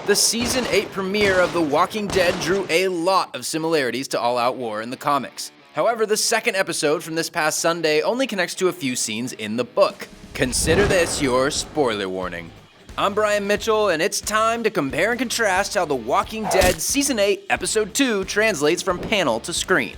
The Season 8 premiere of The Walking Dead drew a lot of similarities to All Out War in the comics. However, the second episode from this past Sunday only connects to a few scenes in the book. Consider this your spoiler warning. I'm Brian Mitchell, and it's time to compare and contrast how The Walking Dead Season 8 Episode 2 translates from panel to screen.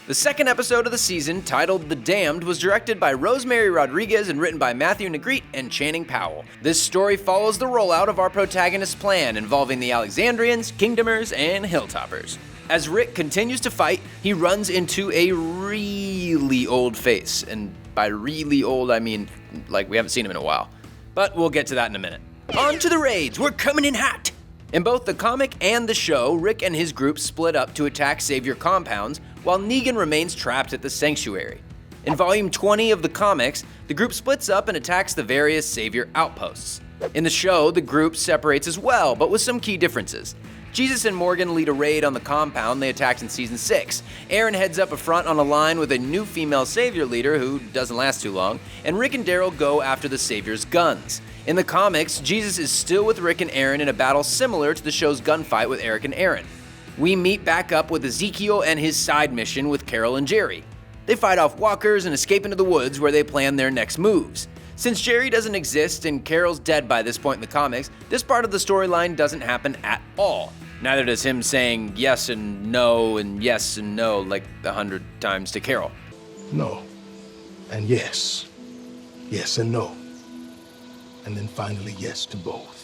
The second episode of the season, titled The Damned, was directed by Rosemary Rodriguez and written by Matthew Negrete and Channing Powell. This story follows the rollout of our protagonist's plan involving the Alexandrians, Kingdomers, and Hilltoppers. As Rick continues to fight, he runs into a really old face, and by really old I mean like we haven't seen him in a while. But we'll get to that in a minute. On to the raids, we're coming in hot! In both the comic and the show, Rick and his group split up to attack Savior compounds, while Negan remains trapped at the Sanctuary. In Volume 20 of the comics, the group splits up and attacks the various Savior outposts. In the show, the group separates as well, but with some key differences. Jesus and Morgan lead a raid on the compound they attacked in Season 6. Aaron heads up a front on a line with a new female Savior leader who doesn't last too long, and Rick and Darrell go after the Savior's guns. In the comics, Jesus is still with Rick and Aaron in a battle similar to the show's gunfight with Eric and Aaron. We meet back up with Ezekiel and his side mission with Carol and Jerry. They fight off walkers and escape into the woods where they plan their next moves. Since Jerry doesn't exist and Carol's dead by this point in the comics, this part of the storyline doesn't happen at all. Neither does him saying yes and no like 100 times to Carol. No. And yes. Yes and no. And then finally yes to both.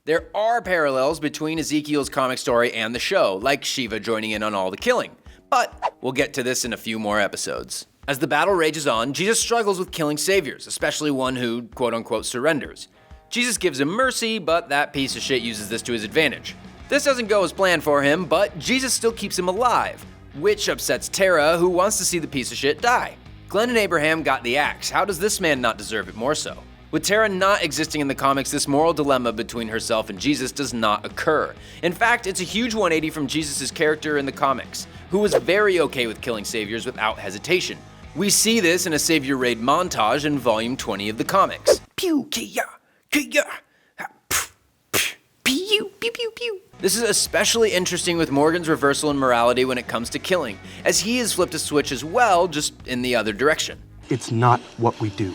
There are parallels between Ezekiel's comic story and the show, like Shiva joining in on all the killing. But we'll get to this in a few more episodes. As the battle rages on, Jesus struggles with killing saviors, especially one who, quote-unquote, surrenders. Jesus gives him mercy, but that piece of shit uses this to his advantage. This doesn't go as planned for him, but Jesus still keeps him alive, which upsets Tara, who wants to see the piece of shit die. Glenn and Abraham got the axe. How does this man not deserve it more so? With Tara not existing in the comics, this moral dilemma between herself and Jesus does not occur. In fact, it's a huge 180 from Jesus' character in the comics, who was very okay with killing saviors without hesitation. We see this in a savior raid montage in Volume 20 of the comics. Pew, kia, kia, pew, pew, pew, pew. This is especially interesting with Morgan's reversal in morality when it comes to killing, as he has flipped a switch as well, just in the other direction. It's not what we do.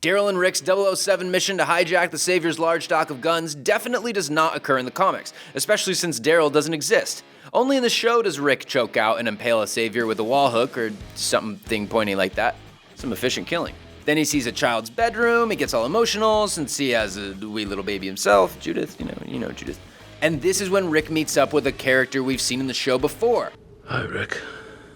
Darrell and Rick's 007 mission to hijack the Savior's large stock of guns definitely does not occur in the comics, especially since Darrell doesn't exist. Only in the show does Rick choke out and impale a Savior with a wall hook or something pointy like that. Some efficient killing. Then he sees a child's bedroom, he gets all emotional since he has a wee little baby himself, Judith, you know Judith. And this is when Rick meets up with a character we've seen in the show before. Hi, Rick.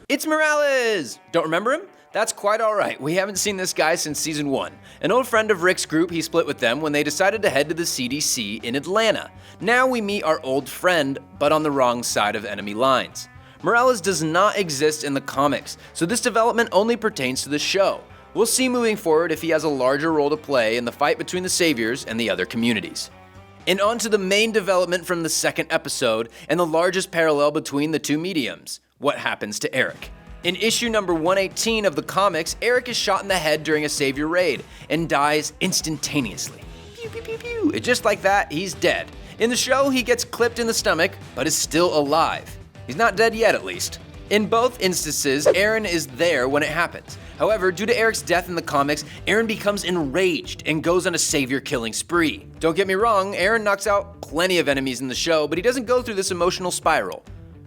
It's Morales! Don't remember him? That's quite alright, we haven't seen this guy since Season 1. An old friend of Rick's group, he split with them when they decided to head to the CDC in Atlanta. Now we meet our old friend, but on the wrong side of enemy lines. Morales does not exist in the comics, so this development only pertains to the show. We'll see moving forward if he has a larger role to play in the fight between the Saviors and the other communities. And on to the main development from the second episode, and the largest parallel between the two mediums. What happens to Eric? In issue number 118 of the comics, Eric is shot in the head during a Savior raid and dies instantaneously. Pew, pew, pew, pew. Just like that, he's dead. In the show, he gets clipped in the stomach, but is still alive. He's not dead yet, at least. In both instances, Aaron is there when it happens. However, due to Eric's death in the comics, Aaron becomes enraged and goes on a Savior killing spree. Don't get me wrong, Aaron knocks out plenty of enemies in the show, but he doesn't go through this emotional spiral.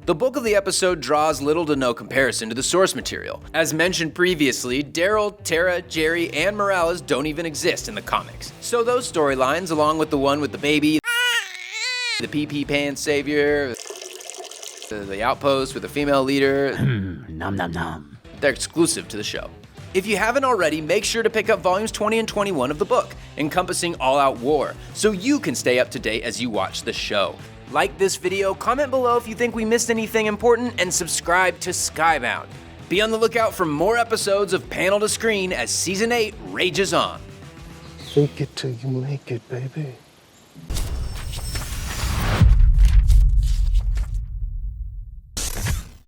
The bulk of the episode draws little to no comparison to the source material. As mentioned previously, Darrell, Tara, Jerry, and Morales don't even exist in the comics. So those storylines, along with the one with the baby, the PP Pan Savior, the outpost with a female leader, Nom nom nom. They're exclusive to the show. If you haven't already, make sure to pick up volumes 20 and 21 of the book, encompassing All Out War, so you can stay up to date as you watch the show. Like this video, comment below if you think we missed anything important, and subscribe to Skybound. Be on the lookout for more episodes of Panel to Screen as Season 8 rages on. Fake it till you make it, baby.